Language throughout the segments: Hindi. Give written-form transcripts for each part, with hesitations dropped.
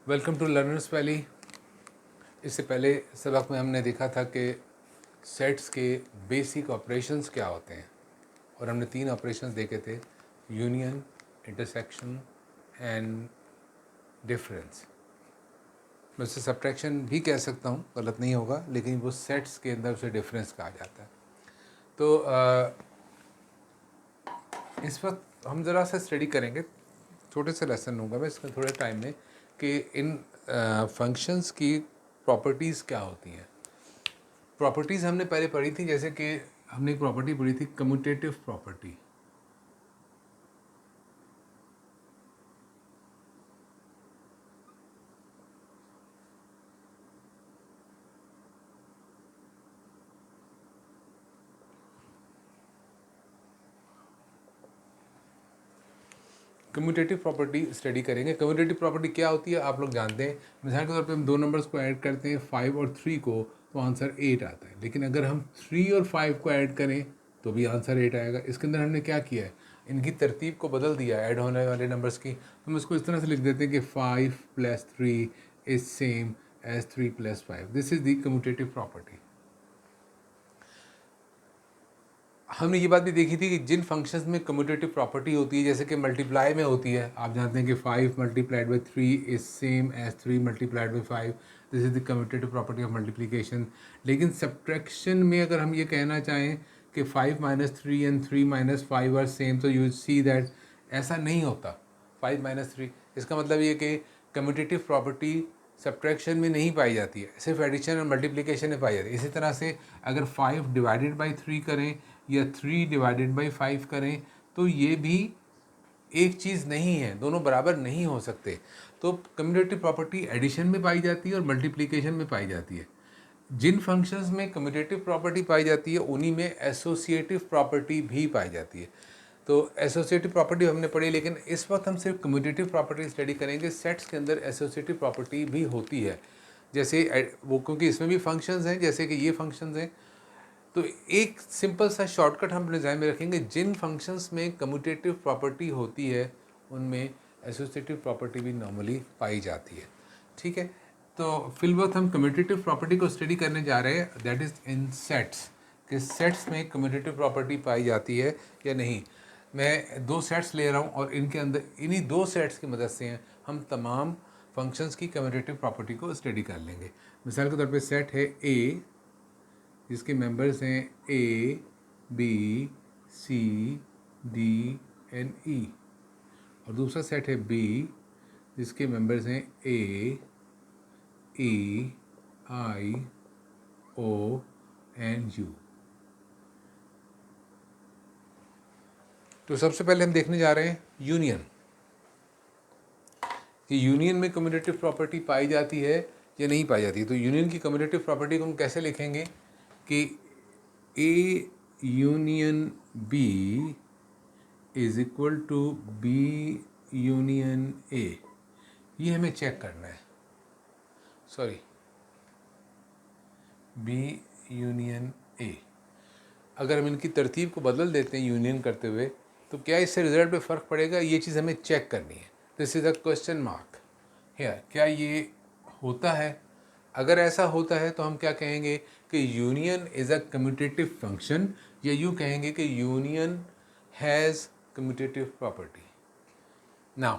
Welcome to learners valley. इससे पहले सबक में हमने देखा था कि सेट्स के बेसिक ऑपरेशंस क्या होते हैं और हमने 3 ऑपरेशंस देखे थे, यूनियन, इंटरसेक्शन एंड डिफरेंस। मैं उसे सब्ट्रैक्शन भी कह सकता हूँ, गलत नहीं होगा, लेकिन वो सेट्स के अंदर उसे डिफरेंस कहा जाता है। तो इस वक्त हम ज़रा सा स्टडी करेंगे, छोटे से लेसन होगा मैं इसमें थोड़े टाइम में, कि इन फंक्शंस की प्रॉपर्टीज़ क्या होती हैं। प्रॉपर्टीज़ हमने पहले पढ़ी थी, जैसे कि हमने एक प्रॉपर्टी पढ़ी थी commutative property. Commutative property study करेंगे। कम्यूटेटिव प्रॉपर्टी क्या होती है आप लोग जानते हैं। मिसाल के तौर पे हम दो नंबर्स को ऐड करते हैं 5 और 3 को, तो आंसर 8 आता है। लेकिन अगर हम 3 और 5 को ऐड करें तो भी आंसर 8 आएगा। इसके अंदर हमने क्या किया है, इनकी तरतीब को बदल दिया ऐड होने वाले नंबर्स की। तो हम इसको इस तरह से लिख देते हैं कि 5 + 3 is same as 3 + 5। This is the commutative property. हमने ये बात भी देखी थी कि जिन फंक्शंस में कम्यूटेटिव प्रॉपर्टी होती है, जैसे कि मल्टीप्लाई में होती है, आप जानते हैं कि 5 × 3 is same as 3 × 5। This is the commutative property of multiplication. लेकिन सब्ट्रैक्शन में अगर हम ये कहना चाहें कि 5 - 3 एंड 3 - 5 आर सेम, तो यू सी दैट ऐसा नहीं होता। 5 - 3 इसका मतलब ये कि कम्यूटेटिव प्रॉपर्टी सब्ट्रैक्शन में नहीं पाई जाती है, सिर्फ एडिशन और मल्टीप्लिकेशन में पाई जाती है। इसी तरह से अगर 5 / 3 करें या 3 / 5 करें तो ये भी एक चीज़ नहीं है, दोनों बराबर नहीं हो सकते। तो कम्यूटेटिव प्रॉपर्टी एडिशन में पाई जाती है और मल्टीप्लिकेशन में पाई जाती है। जिन फंक्शंस में कम्यूटेटिव प्रॉपर्टी पाई जाती है उन्हीं में एसोसिएटिव प्रॉपर्टी भी पाई जाती है। तो एसोसिएटिव प्रॉपर्टी हमने पढ़ी, लेकिन इस वक्त हम सिर्फ कम्यूटेटिव प्रॉपर्टी स्टडी करेंगे। सेट्स के अंदर एसोसिएटिव प्रॉपर्टी भी होती है, जैसे वो, क्योंकि इसमें भी फंक्शंस हैं जैसे कि ये फंक्शंस हैं। तो एक सिंपल सा शॉर्टकट हम अपने ध्यान में रखेंगे, जिन फंक्शंस में कम्यूटेटिव प्रॉपर्टी होती है उनमें एसोसिएटिव प्रॉपर्टी भी नॉर्मली पाई जाती है। ठीक है, तो फिलवक्त हम कम्यूटेटिव प्रॉपर्टी को स्टडी करने जा रहे हैं, दैट इज़ इन सेट्स, कि सेट्स में कम्यूटेटिव प्रॉपर्टी पाई जाती है या नहीं। मैं 2 सेट्स ले रहा हूँ और इनके अंदर इन्हीं 2 सेट्स की मदद से हम तमाम फंक्शंस की कम्यूटेटिव प्रॉपर्टी को स्टडी कर लेंगे। मिसाल के तौर पे सेट है ए, जिसके मेंबर्स हैं ए, बी, सी, डी एंड ई, और दूसरा सेट है बी, जिसके मेंबर्स हैं ए, E, I, O and you. तो सबसे पहले हम देखने जा रहे हैं यूनियन, कि यूनियन में कम्यूटेटिव प्रॉपर्टी पाई जाती है या नहीं पाई जाती है। तो यूनियन की कम्यूटेटिव प्रॉपर्टी को हम कैसे लिखेंगे कि A union B is equal to B union A. ये हमें चेक करना है, सॉरी, बी यूनियन ए। अगर हम इनकी तरतीब को बदल देते हैं यूनियन करते हुए, तो क्या इससे रिजल्ट पे फ़र्क पड़ेगा, ये चीज़ हमें चेक करनी है। This is a question mark here. क्या ये होता है? अगर ऐसा होता है तो हम क्या कहेंगे कि union is a commutative function, या यूँ कहेंगे कि union has commutative property. Now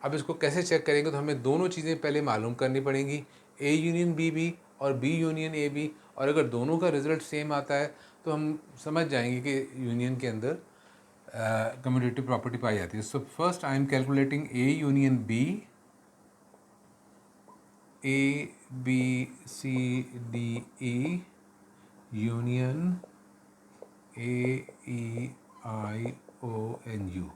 अब इसको कैसे चेक करेंगे, तो हमें दोनों चीज़ें पहले मालूम करनी पड़ेंगी, ए यूनियन बी भी और बी यूनियन ए भी। और अगर दोनों का रिजल्ट सेम आता है तो हम समझ जाएंगे कि यूनियन के अंदर कम्यूटेटिव प्रॉपर्टी पाई जाती है। So first I am calculating A union B, A B C D E union A E I O N U.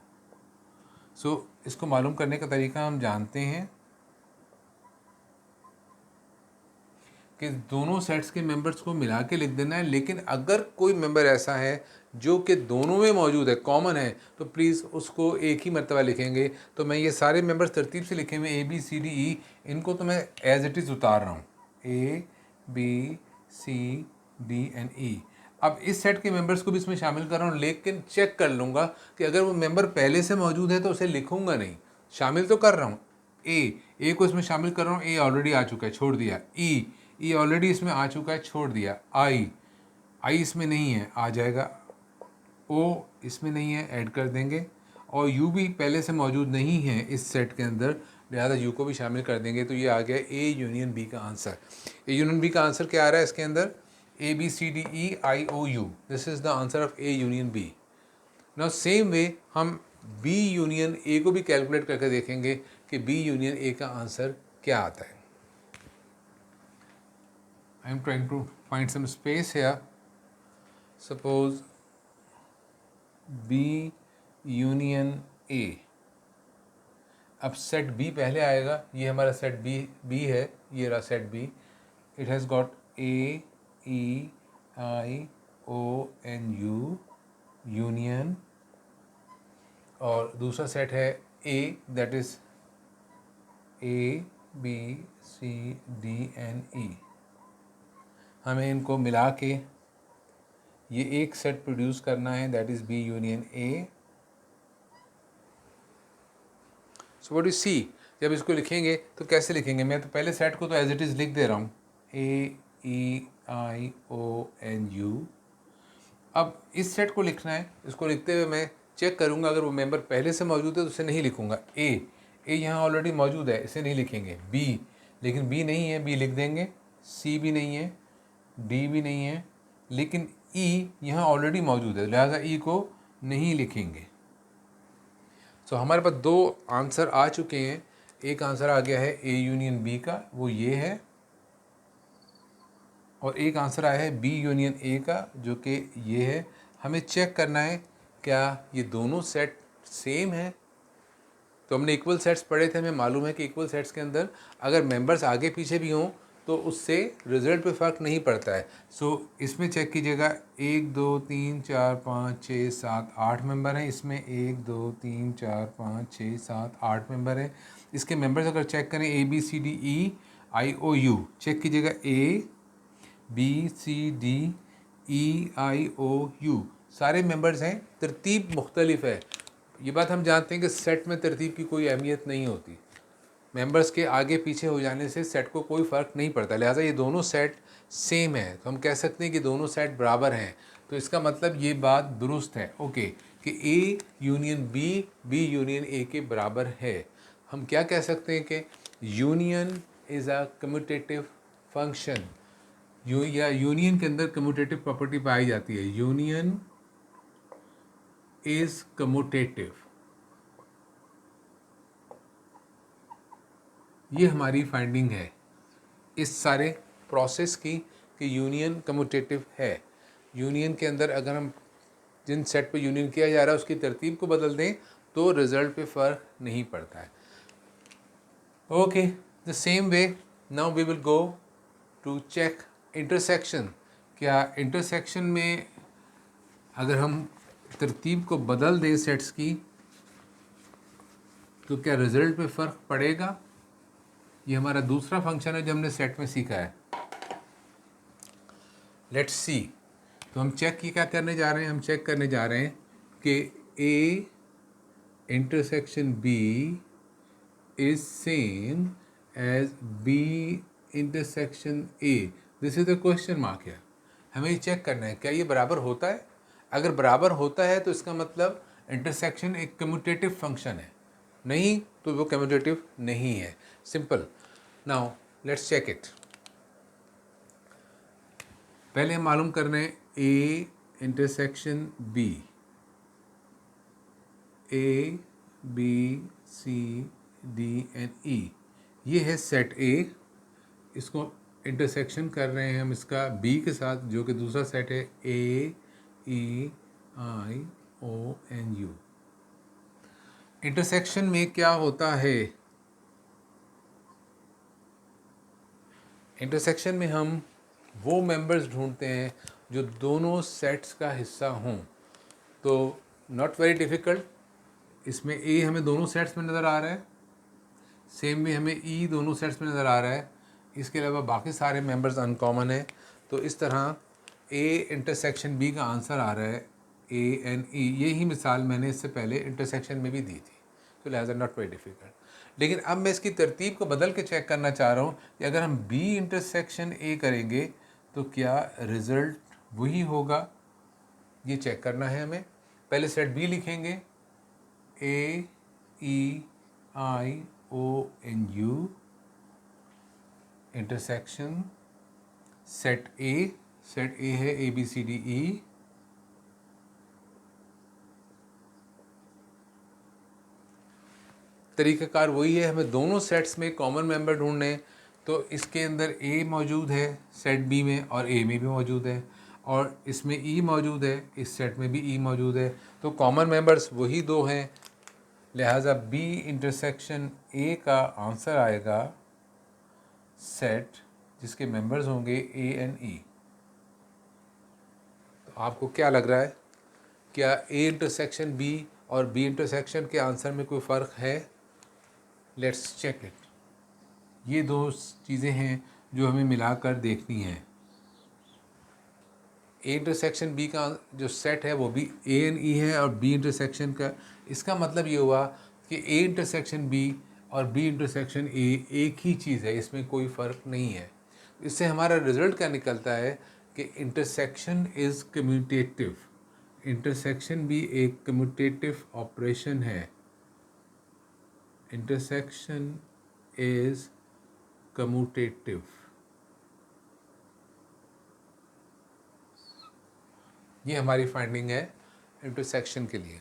So इसको मालूम करने का तरीका हम जानते हैं कि दोनों सेट्स के मेंबर्स को मिला के लिख देना है। लेकिन अगर कोई मेंबर ऐसा है जो कि दोनों में मौजूद है, कॉमन है, तो प्लीज़ उसको एक ही मरतबा लिखेंगे। तो मैं ये सारे मेंबर्स तरतीब से लिखे हुए ए बी सी डी ई, इनको तो मैं एज इट इज़ उतार रहा हूँ, A B C D and E. अब इस सेट के मेंबर्स को भी इसमें शामिल कर रहा हूँ, लेकिन चेक कर लूँगा कि अगर वो मेंबर पहले से मौजूद है तो उसे लिखूँगा नहीं, शामिल तो कर रहा हूँ। ए ए को इसमें शामिल कर रहा हूँ, ए ऑलरेडी आ चुका है, छोड़ दिया। ई ऑलरेडी इसमें आ चुका है, छोड़ दिया। आई इसमें नहीं है, आ जाएगा। ओ इसमें नहीं है, ऐड कर देंगे। और यू भी पहले से मौजूद नहीं है इस सेट के अंदर, लिहाजा यू को भी शामिल कर देंगे। तो ये आ गया ए यूनियन बी का आंसर। ए यूनियन बी का आंसर क्या आ रहा है इसके अंदर? A B C D E I O U, this is the answer of A union B. Now same way हम बी यूनियन ए को भी कैलकुलेट करके देखेंगे कि बी यूनियन ए का आंसर क्या आता है। I am trying to find some space here. Suppose B union A, अब सेट बी पहले आएगा, ये हमारा सेट बी है, ये रहा set B. It has got A E I O N U union, और दूसरा सेट है A, that is A B C D N E. हमें इनको मिला के ये एक सेट प्रोड्यूस करना है, that is B union A. So what you see, जब इसको लिखेंगे तो कैसे लिखेंगे? मैं तो पहले सेट को तो एज इट इज़ लिख दे रहा हूँ, ए E I O N you. अब इस सेट को लिखना है, इसको लिखते हुए मैं चेक करूँगा, अगर वो मेंबर पहले से मौजूद है तो उसे नहीं लिखूँगा। ए यहाँ ऑलरेडी मौजूद है, इसे नहीं लिखेंगे। बी, लेकिन बी नहीं है, बी लिख देंगे। सी भी नहीं है, डी भी नहीं है, लेकिन ई यहाँ ऑलरेडी मौजूद है, लिहाजा ई को नहीं लिखेंगे। सो हमारे पास दो आंसर आ चुके हैं। एक आंसर आ गया है ए यूनियन बी का, वो ये है, और एक आंसर आया है बी यूनियन ए का, जो कि ये है। हमें चेक करना है क्या ये दोनों सेट सेम है। तो हमने इक्वल सेट्स पढ़े थे, हमें मालूम है कि इक्वल सेट्स के अंदर अगर मेंबर्स आगे पीछे भी हों तो उससे रिजल्ट पे फ़र्क नहीं पड़ता है। सो इसमें चेक कीजिएगा, 1 2 3 4 5 6 7 8 मेंबर हैं इसमें। 1 2 3 4 5 6 7 8 मेंबर हैं। इसके मेंबर्स अगर चेक करें, A B C D E I O U, check कीजिएगा, A B C D E I O U सारे मेंबर्स हैं, तरतीब मुख्तलिफ है। ये बात हम जानते हैं कि सेट में तरतीब की कोई अहमियत नहीं होती, मेंबर्स के आगे पीछे हो जाने से सेट को कोई फ़र्क नहीं पड़ता, लिहाजा ये दोनों सेट सेम है। तो हम कह सकते हैं कि दोनों सेट बराबर हैं। तो इसका मतलब ये बात दुरुस्त है, ओके, कि A union B union A के बराबर है। हम क्या कह सकते हैं कि union is a commutative function. Union के अंदर कम्यूटेटिव प्रॉपर्टी पाई जाती है। यूनियन इज कम्यूटेटिव, ये हमारी फाइंडिंग है इस सारे प्रोसेस की कि यूनियन कम्यूटेटिव है। यूनियन के अंदर अगर हम जिन सेट पे यूनियन किया जा रहा है उसकी तरतीब को बदल दें तो रिजल्ट पे फ़र्क नहीं पड़ता है। Okay, the same way now we will go to check intersection. क्या इंटरसेक्शन में अगर हम तरतीब को बदल दें सेट्स की तो क्या रिजल्ट पे फ़र्क पड़ेगा? ये हमारा दूसरा फंक्शन है जो हमने सेट में सीखा है। Let's see. तो हम चेक की क्या करने जा रहे हैं? हम चेक करने जा रहे हैं कि A intersection B is same as B intersection A. This is the question mark है। हमें ये चेक करना है क्या ये बराबर होता है। अगर बराबर होता है तो इसका मतलब इंटरसेक्शन एक कम्यूटेटिव फंक्शन है, नहीं तो वो कम्यूटेटिव नहीं है। Simple. Now let's check it. पहले हम मालूम कर रहे हैं A intersection B, A B C D N E, ये है सेट ए। इसको इंटरसेक्शन कर रहे हैं हम इसका बी के साथ, जो कि दूसरा सेट है ए E I O N you. Intersection में क्या होता है? इंटरसेक्शन में हम वो मेंबर्स ढूंढते हैं जो दोनों सेट्स का हिस्सा हों। तो नॉट वेरी डिफ़िकल्ट, इसमें ए हमें दोनों सेट्स में नज़र आ रहा है, सेम में हमें ई दोनों सेट्स में नज़र आ रहा है, इसके अलावा बाकी सारे मेंबर्स अनकॉमन है। तो इस तरह ए इंटरसेक्शन बी का आंसर आ रहा है ए एन ई। यही मिसाल मैंने इससे पहले इंटरसेक्शन में भी दी थी, तो लिहाजा नॉट वेरी डिफ़िकल्ट। लेकिन अब मैं इसकी तरतीब को बदल के चेक करना चाह रहा हूँ कि अगर हम B इंटरसेक्शन A करेंगे तो क्या रिज़ल्ट वही होगा, ये चेक करना है हमें। पहले सेट B लिखेंगे, AEIONU इंटरसेक्शन सेट A है ABCDE, तरीक़ाकार वही है, हमें दोनों सेट्स में कॉमन मेंबर ढूंढने हैं। तो इसके अंदर A मौजूद है सेट B में और A में भी मौजूद है, और इसमें E मौजूद है, इस सेट में भी E मौजूद है, तो कॉमन मेंबर्स वही दो हैं। लिहाजा B इंटरसेक्शन A का आंसर आएगा सेट जिसके मेंबर्स होंगे A एंड E। तो आपको क्या लग रहा है, क्या A इंटरसेक्शन B और B इंटरसेक्शन के आंसर में कोई फ़र्क है? Let's check it. ये दो चीज़ें हैं जो हमें मिलाकर देखनी है। A इंटरसेक्शन B का जो सेट है वो भी A एंड E है, और B इंटरसेक्शन का, इसका मतलब ये हुआ कि A इंटरसेक्शन B और B इंटरसेक्शन A एक ही चीज़ है, इसमें कोई फ़र्क नहीं है। इससे हमारा रिज़ल्ट क्या निकलता है कि इंटरसेक्शन इज़ कम्यूटेटिव। इंटरसेक्शन भी एक कम्यूटेटिव ऑपरेशन है। Intersection is commutative. ये हमारी फाइंडिंग है इंटरसेक्शन के लिए।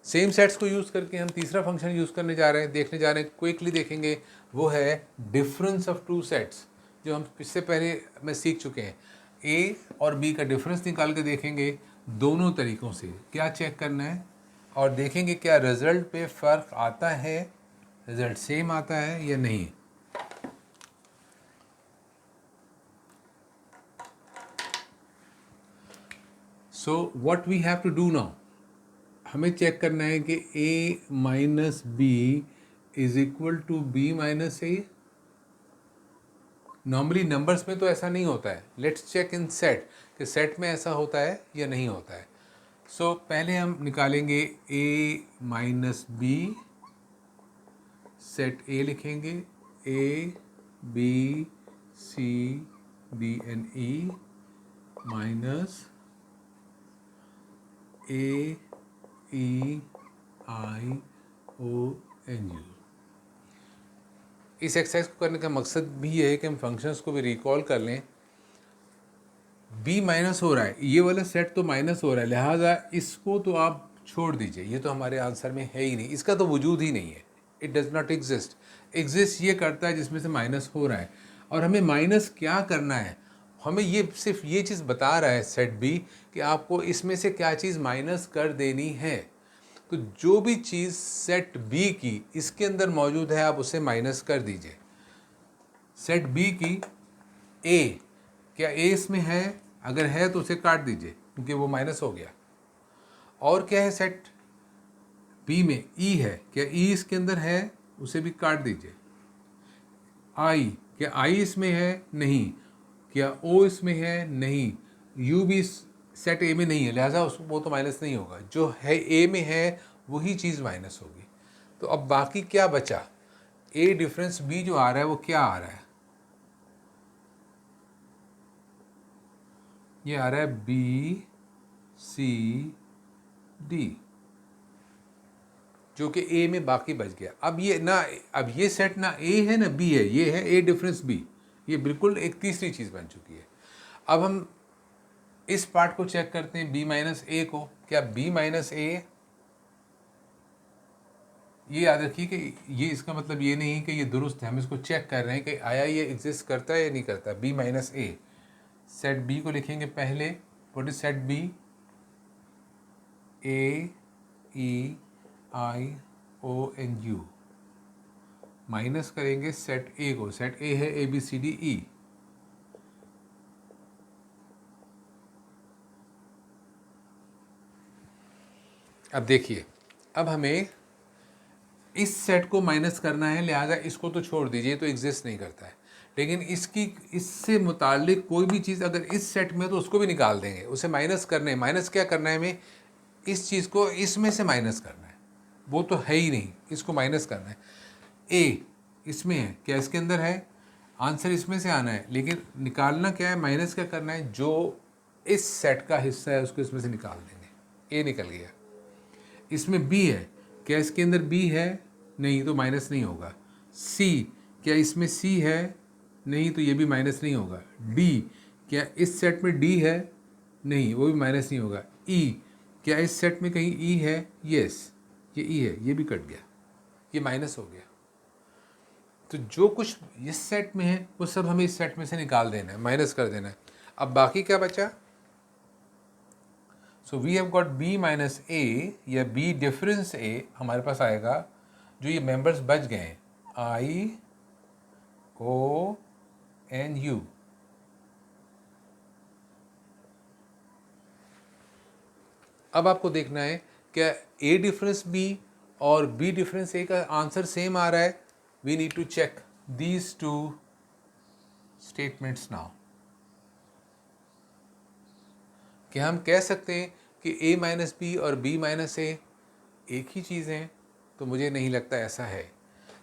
सेम सेट्स को यूज़ करके हम तीसरा फंक्शन यूज़ करने जा रहे हैं, देखने जा रहे हैं, क्विकली देखेंगे। वो है डिफरेंस ऑफ टू सेट्स, जो हम इससे पहले में सीख चुके हैं। A और B का डिफरेंस निकाल के देखेंगे दोनों तरीक़ों से। क्या चेक करना है, और देखेंगे क्या रिज़ल्ट पे फ़र्क आता है, रिज़ल्ट सेम आता है या नहीं। So what we have to do now, हमें चेक करना है कि A minus B is equal to B minus A। Normally numbers में तो ऐसा नहीं होता है। लेट्स चेक इन सेट कि सेट में ऐसा होता है या नहीं होता है। सो पहले हम निकालेंगे A minus B, set A लिखेंगे, A B C D and E minus A E I O N U। इस एक्सरसाइज को करने का मकसद भी ये है कि हम फंक्शंस को भी रिकॉल कर लें। B माइनस हो रहा है, ये वाला सेट तो माइनस हो रहा है, लिहाजा इसको तो आप छोड़ दीजिए, ये तो हमारे आंसर में है ही नहीं, इसका तो वजूद ही नहीं है। It does not exist. Exist ये करता है जिसमें से माइनस हो रहा है, और हमें माइनस क्या करना है, हमें ये सिर्फ ये चीज़ बता रहा है सेट B कि आपको इसमें से क्या चीज़ माइनस कर देनी है। तो जो भी चीज़ सेट B की इसके अंदर मौजूद है आप उसे माइनस कर दीजिए। सेट B की A, क्या A इसमें है, अगर है तो उसे काट दीजिए क्योंकि वो माइनस हो गया। और क्या है सेट B में, E है, क्या E इसके अंदर है, उसे भी काट दीजिए। I, क्या I इसमें है, नहीं। क्या O इसमें है, नहीं। U भी सेट A में नहीं है, लिहाजा वो तो माइनस नहीं होगा। जो है A में है वही चीज़ माइनस होगी। तो अब बाकी क्या बचा, A डिफरेंस B जो आ रहा है वो क्या आ रहा है, ये आ रहा है B C D, जो कि A में बाकी बच गया। अब ये ना, अब ये सेट ना A है ना B है, ये है A डिफरेंस B, ये बिल्कुल एक तीसरी चीज़ बन चुकी है। अब हम इस पार्ट को चेक करते हैं B माइनस A को, क्या B माइनस A, ये याद रखिए कि ये इसका मतलब ये नहीं कि ये दुरुस्त है, हम इसको चेक कर रहे हैं कि आया ये एग्जिस्ट करता है या नहीं करता। B minus A, set B को लिखेंगे पहले, what is set B, A E I O N U, minus करेंगे सेट A को, सेट A है A B C D E। अब देखिए, अब हमें इस सेट को माइनस करना है, लिहाजा इसको तो छोड़ दीजिए, तो एग्जिस्ट नहीं करता है। लेकिन इसकी इससे मुताल्लिक कोई भी चीज़ अगर इस सेट में तो उसको भी निकाल देंगे, उसे माइनस करना है। माइनस क्या करना है हमें, इस चीज़ को इसमें से माइनस करना है, वो तो है ही नहीं, इसको माइनस करना है। ए इसमें है, क्या इसके अंदर है? आंसर इसमें से आना है, लेकिन निकालना क्या है, माइनस क्या करना है? जो इस सेट का हिस्सा है उसको इसमें से निकाल देंगे। ए निकल गया। इसमें बी है, क्या इसके अंदर बी है? नहीं, तो माइनस नहीं होगा। सी, क्या इसमें सी है? नहीं, तो ये भी माइनस नहीं होगा। डी, क्या इस सेट में डी है? नहीं, वो भी माइनस नहीं होगा। ई, क्या इस सेट में कहीं ई है? यस, ये ई है, ये भी कट गया, ये माइनस हो गया। तो जो कुछ इस सेट में है वो सब हमें इस सेट में से निकाल देना है, माइनस कर देना है। अब बाकी क्या बचा? So we have got B minus A, या बी डिफरेंस ए हमारे पास आएगा। जो ये मेंबर्स बच गए हैं, आई ओ एन यू, अब आपको देखना है क्या ए डिफरेंस बी और बी डिफरेंस ए का आंसर सेम आ रहा है। We need to check these two statements now. क्या हम कह सकते हैं कि a माइनस बी और b माइनस ए एक ही चीज़ हैं? तो मुझे नहीं लगता ऐसा है,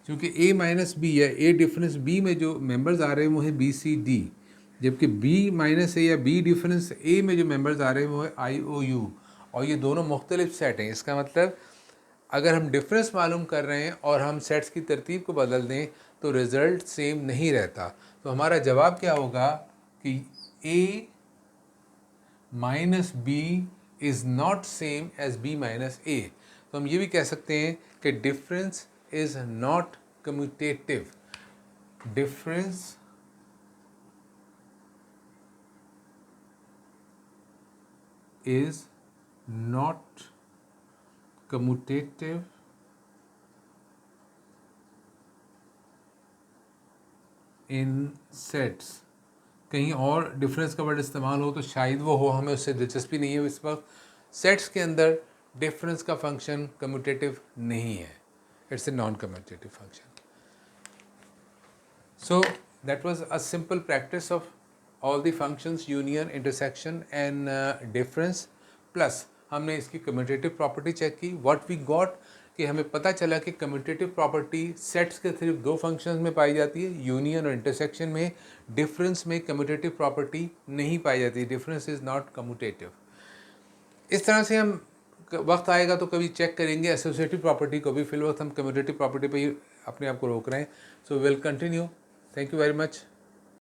क्योंकि a माइनस बी या a डिफरेंस b में जो मेंबर्स आ रहे हैं वो है बी सी डी, जबकि b माइनस ए या b डिफरेंस a में जो मेंबर्स आ रहे हैं वो है आई ओ यू, और ये दोनों मुख्तलिफ सेट हैं। इसका मतलब अगर हम डिफरेंस मालूम कर रहे हैं और हम सेट्स की तरतीब को बदल दें तो रिज़ल्ट सेम नहीं रहता। तो हमारा जवाब क्या होगा कि a minus B is not same as B minus A. तो हम ये भी कह सकते हैं कि difference is not commutative. Difference is not commutative in sets। कहीं और डिफरेंस का वर्ड इस्तेमाल हो तो शायद वो हो, हमें उससे दिलचस्पी नहीं है इस वक्त। सेट्स के अंदर डिफरेंस का फंक्शन कम्यूटेटिव नहीं है, it's a non commutative function. So that was a simple practice of all the functions, union, intersection and difference, plus हमने इसकी commutative property चेक की। What we got कि हमें पता चला कि commutative property sets के सिर्फ दो functions में पाई जाती है, union और intersection में। difference में commutative property नहीं पाई जाती, difference is not commutative। इस तरह से हम वक्त आएगा तो कभी चेक करेंगे एसोसिएटिव प्रॉपर्टी को भी। फिल वक्त हम कम्यूटेटिव प्रॉपर्टी पे ही अपने आप को रोक रहे हैं। So will continue. Thank you very much.